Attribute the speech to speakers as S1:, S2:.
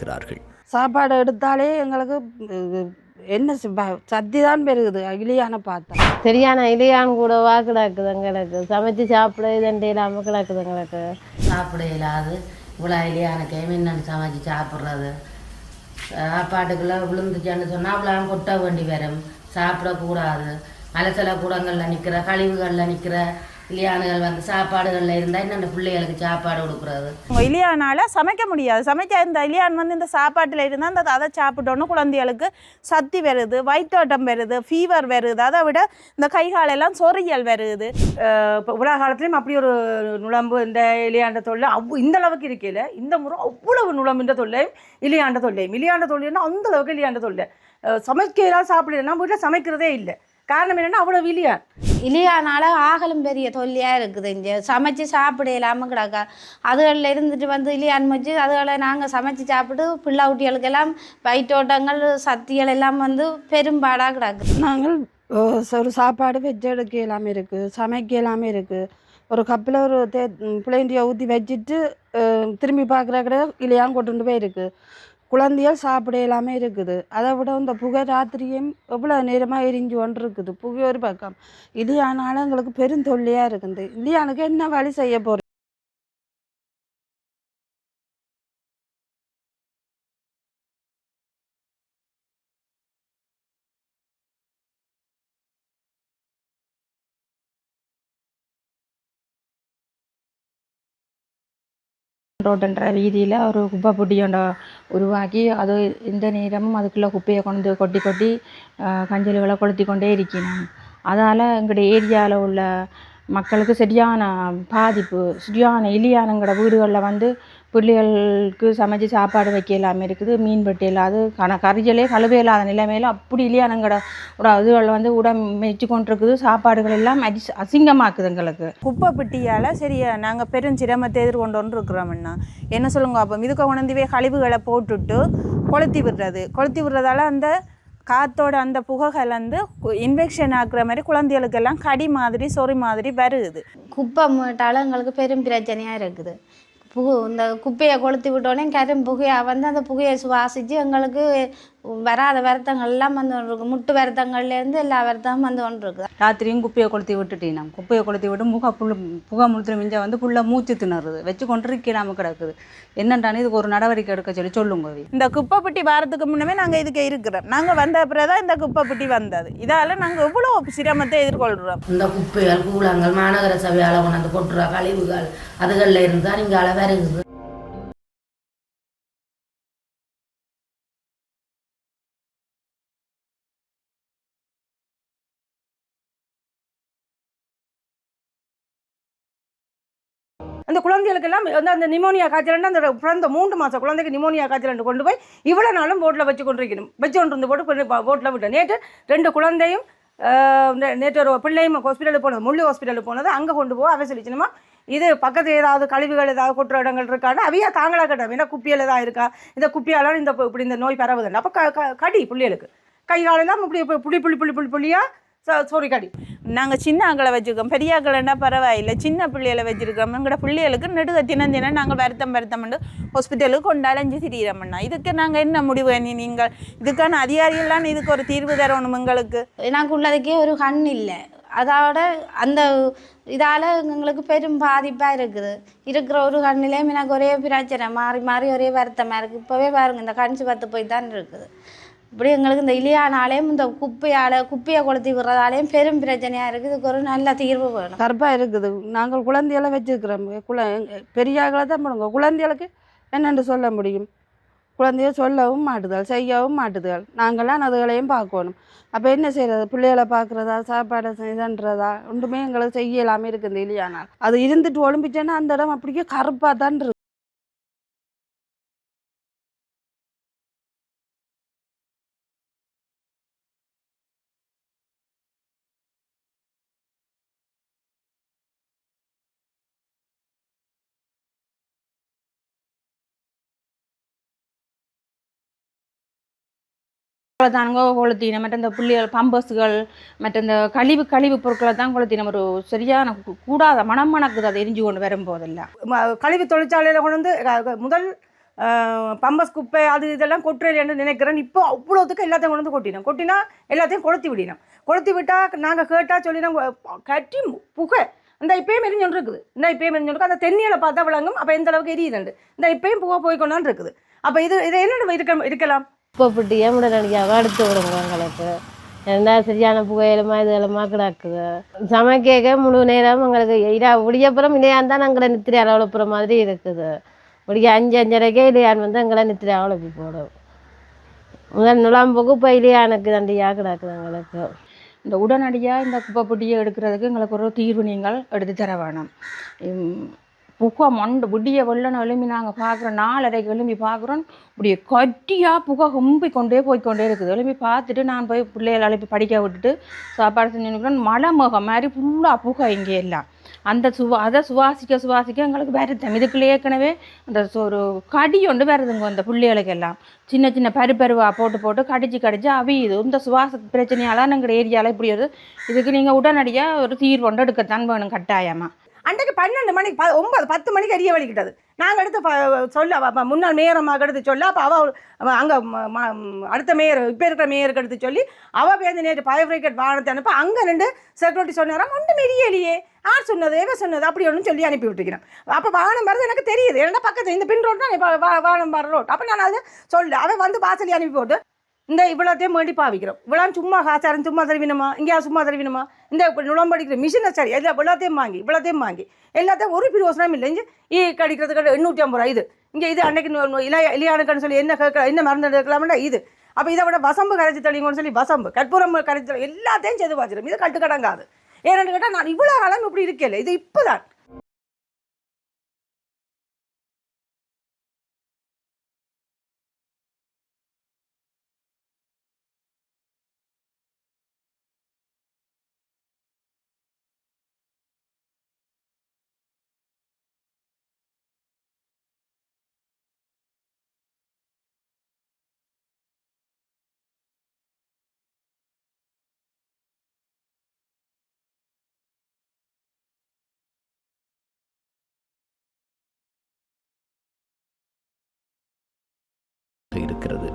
S1: தெரிவிக்கிறார்கள்.
S2: சாப்பாடு எடுத்தாலே எங்களுக்கு என்ன சத்தி தான் பெருகுது இலியான பார்த்தா
S3: சரியான இலியான் கூடவா கிடக்குது எங்களுக்கு சமைச்சு சாப்பிட இதண்டே இல்லாமல் கிடக்குது எங்களுக்கு
S4: சாப்பிட இல்லாது இவ்வளோ இலியானுக்கு என்னென்னு சமைச்சு சாப்பிட்றது சாப்பாட்டுக்குள்ளே விழுந்துச்சான்னு சொன்னால் அவ்வளோ கொட்ட வேண்டி வரும் சாப்பிடக்கூடாது அலசல கூடங்களில் நிற்கிற கழிவுகளில் நிற்கிற இலியானுகள் வந்து சாப்பாடுகளில் இருந்தால் இன்னும் அந்த பிள்ளைகளுக்கு சாப்பாடு கொடுக்குறது.
S5: இலியானால் சமைக்க முடியாது. சமைக்க இந்த இலியான் வந்து இந்த சாப்பாட்டில் இருந்தால் அந்த அதை சாப்பிட்டோன்னு குழந்தைகளுக்கு சக்தி வருது, வயிற்றோட்டம் வருது, ஃபீவர் வருது. அதை விட இந்த கைகாலெல்லாம் சொறியல் வருது.
S6: இப்போ உலக காலத்துலேயும் அப்படி ஒரு நுழம்பு இந்த இலியாண்ட தொல்லை இந்த அளவுக்கு இருக்கையில் இந்த முறை அவ்வளவு நுழம்புன்ற தொல்லையும் இலியாண்ட தொல்லைன்னா அந்த அளவுக்கு இலியாண்ட தொல்லை. சமைக்கலாம் சாப்பிடலாம் வீட்டில் சமைக்கிறதே இல்லை. காரணம் என்னென்னா அவ்வளோ
S7: இலியானால ஆகலும் பெரிய தொல்லியாக இருக்குது. இங்கே சமைச்சு சாப்பிட இல்லாமல் கிடக்கா. அதுகளில் இருந்துட்டு வந்து இலியான் வச்சு அதுகளை நாங்கள் சமைச்சு சாப்பிட்டு பிள்ளை குட்டிகளுக்கெல்லாம் வயிற்றோட்டங்கள் சக்திகள் எல்லாம் வந்து பெரும்பாடாக கிடக்குது.
S2: நாங்கள் ஒரு சாப்பாடு வெஜ் எடுக்க எல்லாமே இருக்குது, சமைக்க எல்லாமே இருக்குது. ஒரு கப்பில் ஒரு பிள்ளைண்டியை ஊற்றி வச்சுட்டு திரும்பி பார்க்குற கடை இலியான் கொண்டு போய் இருக்குது. குழந்தைகள் சாப்பிட எல்லாமே இருக்குது. அதை விட இந்த புகை ராத்திரியும் எவ்வளோ நேரமாக எரிஞ்சு கொண்டு இருக்குது. புகை ஒரு பக்கம் இலியானாலும் எங்களுக்கு பெருந்தொல்லையாக இருக்குது. இலியானுக்கு என்ன வழி செய்ய போகிறோம்?
S8: ரோடுன்ற வீதியில் ஒரு குப்பை பொட்டியோண்ட உருவாக்கி அது இந்த நேரமும் அதுக்குள்ளே குப்பையை கொண்டு கொட்டி கஞ்சல்களை கொளுத்தி கொண்டே இருக்கணும். அதால் எங்களுடைய ஏரியாவில் உள்ள மக்களுக்கு சரியான பாதிப்பு, சரியான இலியானங்களோட வீடுகளில் வந்து பிள்ளைகளுக்கு சமைச்சு சாப்பாடு வைக்க இல்லாமல் இருக்குது. மீன் வெட்டி இல்லாது கறிகளே கழுவே இல்லாத நிலைமையில் அப்படி இலியானங்களோட இதுகளில் வந்து மெச்சு கொண்டிருக்குது. சாப்பாடுகள் எல்லாம் அசிங்கமாக்குது எங்களுக்கு.
S5: குப்பை பெட்டியால் சரியா நாங்கள் பெருஞ்சிரமத்தை எதிர்கொண்டு இருக்கிறோம்னா என்ன சொல்லுங்க. அப்போ இதுக்கு உணர்ந்துவே கழிவுகளை போட்டுட்டு கொளுத்தி விடுறதால அந்த காற்றோட அந்த புகை கலந்து இன்ஃபெக்ஷன் ஆக்குற மாதிரி குழந்தைகளுக்கெல்லாம் கடி மாதிரி சொறி மாதிரி வருது.
S7: குப்பை மூட்டால் எங்களுக்கு பெரும் பிரச்சனையாக இருக்குது. இந்த குப்பையை கொளுத்தி விட்டோடனே கரும் புகையாக வந்து அந்த புகையை சுவாசித்து எங்களுக்கு வராத வருத்தங்கள்லாம் வந்து கொண்டு இருக்குது. முட்டு வருத்தங்கள்லேருந்து எல்லா வருத்தமும் வந்து கொண்டு இருக்குது.
S9: ராத்திரியும் குப்பையை கொளுத்தி விட்டுட்டீங்கன்னா குப்பையை கொளுத்தி விட்டு புகை முழுத்துல மிஞ்ச வந்து ஃபுல்லாக மூச்சு திணறுது, வச்சு கொண்டிருக்காமல் கிடக்குது. என்னன்றானே இதுக்கு ஒரு நடவடிக்கை எடுக்க சொல்லுங்க.
S5: இந்த குப்பை பெட்டி வாரத்துக்கு முன்னமே நாங்கள் இதுக்கு இருக்கிறோம். நாங்கள் வந்த அப்புறம் தான் இந்த குப்பை பெட்டி வந்தது. இதால் நாங்கள் எவ்வளோ சிரமத்தை எதிர்கொள்கிறோம்.
S4: இந்த குப்பைகள் கூலங்கள் மாநகர சபையால் கொண்டாந்து கொட்டுற கழிவுகள் அதுகளில் இருந்தால் நீங்கள் அளவாக இருக்குது.
S6: அந்த குழந்தைகளுக்கெல்லாம் வந்து அந்த நிமோனியா காய்ச்சல் அந்த பிறந்த 3 மாதம் குழந்தைக்கு நிமோனியா காய்ச்சல் கொண்டு போய் இவ்வளோ நாளும் போட்டில் வச்சு கொண்டிருக்கணும். வச்சு கொண்டு இருந்து போட்டு போட்டில் விட்டேன். நேற்று 2 குழந்தையும் நேற்று ஒரு பிள்ளையும் ஹாஸ்பிட்டலுக்கு போனது, முள்ளு ஹாஸ்பிட்டலுக்கு போனது. அங்கே கொண்டு போக அவ சொல்லிச்சுமா இது பக்கத்தில் ஏதாவது கழிவுகள் ஏதாவது கொட்டுற இடங்கள் இருக்கான்னு அவையா தாங்களாக கேட்டாங்க. ஏன்னா குப்பியில் தான் இருக்கா, இந்த குப்பியால் இப்படி இந்த நோய் பரவுதுன்னு. அப்போ கடி பிள்ளைகளுக்கு கை காலெல்லாம் இப்படி புள்ளியாக சோரி கடி.
S5: நாங்கள் சின்ன ஆக்களை வச்சுருக்கோம், பெரிய ஆக்களைன்னா பரவாயில்லை. சின்ன பிள்ளைகளை வச்சுருக்கோம். எங்களோட பிள்ளைகளுக்கு நெடுக தினம் நாங்கள் வருத்தம் ஹாஸ்பிட்டலுக்கு கொண்டாலஞ்சு திரியிறோம்னா இதுக்கு நாங்கள் என்ன முடிவு? நீங்கள் இதுக்கான அதிகாரிகள்லாம் இதுக்கு ஒரு தீர்வு தரணும். எங்களுக்கு
S7: எனக்கு உள்ளதுக்கே ஒரு கண் இல்லை. அதோட அந்த இதால் எங்களுக்கு பெரும் பாதிப்பாக இருக்குது. இருக்கிற ஒரு கண்ணிலேயும் எனக்கு ஒரே பிரச்சனை மாறி ஒரே வருத்தமாக இருக்குது. இப்போவே பாருங்கள் இந்த கண் சிவத்து போய் தான் இருக்குது. இப்படி எங்களுக்கு இந்த இலியானாலேயும் இந்த குப்பையை கொளுத்தி விடுறதாலேயும் பெரும் பிரச்சனையாக இருக்குது. இதுக்கு ஒரு நல்ல தீர்வு வேணும்.
S2: கருப்பாக இருக்குது. நாங்கள் குழந்தைகளை வச்சுருக்கிறோம். பெரியாக்களை தான் பண்ணுங்க. குழந்தைகளுக்கு என்னென்று சொல்ல முடியும்? குழந்தைய சொல்லவும் மாட்டுதல், செய்யவும் மாட்டுதல். நாங்களாம் அதுகளையும் பார்க்கணும். அப்போ என்ன செய்கிறது? பிள்ளைகளை பார்க்குறதா, சாப்பாடை இதுன்றதா ஒன்றுமே எங்களுக்கு செய்யலாமே இருக்குது இலியானால். அது இருந்துட்டு ஒலிம்பிச்சேன்னா அந்த இடம் அப்படியே கருப்பாக தான் இருக்குது.
S8: தானுங்க கொளுத்தினம். மற்ற இந்த புள்ளிகள் பம்பஸ்கள் மற்ற இந்த கழிவு பொருட்களை தான் கொளுத்தினம். ஒரு சரியான கூடாத மனம் மணக்குது. அதை எரிஞ்சு கொண்டு வரும்போதெல்லாம்
S6: கழிவு தொழிற்சாலையில் கொண்டு வந்து முதல் பம்பஸ் குப்பை அது இதெல்லாம் கொட்டுறேன்னு நினைக்கிறேன். இப்போ அவ்வளோத்துக்கு எல்லாத்தையும் கொண்டு வந்து கொட்டினா எல்லாத்தையும் கொளுத்தி விட்டால் நாங்கள் கேட்டால் சொல்லினோம் கட்டி புகை இந்த இப்பயும் எரிஞ்சொன்று இருக்குது. இந்த இப்பயும் எரிஞ்சொன்று அந்த தென்னியில் பார்த்தா விளங்கும். அப்போ எந்த அளவுக்கு எரியுதுண்டு இந்த இப்பயும் புகை போய்க்கொண்டான்னு இருக்குது. அப்போ இது என்ன இருக்கலாம்
S3: குப்பை புட்டியே உடனடியாக எடுத்து விடுங்க எங்களுக்கு. ஏன்னா சரியான புகையிலமா இதெல்லாமா கிடக்குது. சமைக்க முழு நேரம் எங்களுக்கு விடியப்புறம் இல்லையான் தான் எங்களை நித்திரை அளவுப்புற மாதிரி இருக்குது. விடிய 5-5:30 இல்லையான் வந்து எங்களை நித்திரை அளப்பி போடும். முதல் நுழம்புக்கு இப்போ இல்லையானுக்கு தண்டியாக கிடக்குது எங்களுக்கு.
S8: இந்த உடனடியாக இந்த குப்பை பொட்டியை எடுக்கிறதுக்கு எங்களுக்கு ஒரு தீர்வு நீங்கள் எடுத்து தர வேணும். புகை விடிய வெள்ளனை எழும்பி நாங்கள் பார்க்குறோம், 4:30 எழும்பி பார்க்குறோம். இப்படி கட்டியாக புகை போய்க்கொண்டே இருக்குது. எழும்பி பார்த்துட்டு நான் போய் பிள்ளைகளை எழுப்பி படிக்க விட்டுட்டு சாப்பாடு செஞ்சுக்கிறோம். மழை முகம் மாதிரி ஃபுல்லாக புகை இங்கே எல்லாம் அந்த அதை சுவாசிக்க எங்களுக்கு வருத்தம். இதுக்குள்ளே ஏற்கனவே அந்த ஒரு கடி ஒன்று வருதுங்க அந்த பிள்ளைகளுக்கு எல்லாம். சின்ன பருவாக போட்டு கடிச்சு அவியுது. இந்த சுவாச பிரச்சனையால் எங்கள் ஏரியாவில் இப்படி வருது. இதுக்கு நீங்கள் உடனடியாக ஒரு தீர்வு ஒன்று எடுக்கத்தான் வேணும் கட்டாயமாக.
S6: அன்றைக்கு 12 மணிக்கு 9-10 மணிக்கு அறிய வலிக்கிட்டது. நாங்கள் எடுத்து சொல்ல முன்னாள் மேயரமாக எடுத்து சொல்ல, அப்போ அவள் அங்கே அடுத்த மேயர் இப்போ இருக்கிற மேயருக்கு எடுத்து சொல்லி அவள் பேருந்து நேற்று ஃபயர் பிரிகேட் வாகனத்தை அனுப்ப அங்கே நின்று செக்யூரிட்டி சொன்னாராம் ஒன்றும் எரியலையே, யார் சொன்னது எவ சொன்னது அப்படி ஒன்று சொல்லி அனுப்பி விட்டுக்கிறேன். அப்போ வாகனம் வர்றது எனக்கு தெரியுது. ஏன்னா பக்கத்தில் இந்த பின் ரோட் தான் இப்போ வாகனம் வர ரோட். அப்போ நான் அதை அவள் வந்து வாசலி அனுப்பி போட்டு இந்த இவ்வளோத்தையும் வேண்டி பாவிக்கிறோம். இவ்வளோ சும்மா காசாரம் சும்மா தருவினமா, இங்கேயா சும்மா தருவினமா, இந்த நுழம்படிக்கிற மிஷினை சரி எல்லாம் இவ்வளோத்தையும் வாங்கி எல்லாத்தையும் ஒரு பிரயோசனம் இல்லை. இங்கே கடிக்கிறதுக்கு 850 ரூபா இது. இங்கே இது அன்னைக்கு இல்லையானுக்குன்னு சொல்லி என்ன மருந்து எடுக்கலாம்னா இது. அப்போ இதை விட வசம்பு கரைச்சி தெளிங்கன்னு சொல்லி வசம்பு கற்பூரம் கரைச்சி எல்லாத்தையும் செய்து வச்சிடும். இது கட்டுக்கடங்காது. ஏன்னு கேட்டால் நான் இவ்வளோ காலம் இப்படி இருக்கல, இது இப்போ தான்
S1: இருக்கிறது.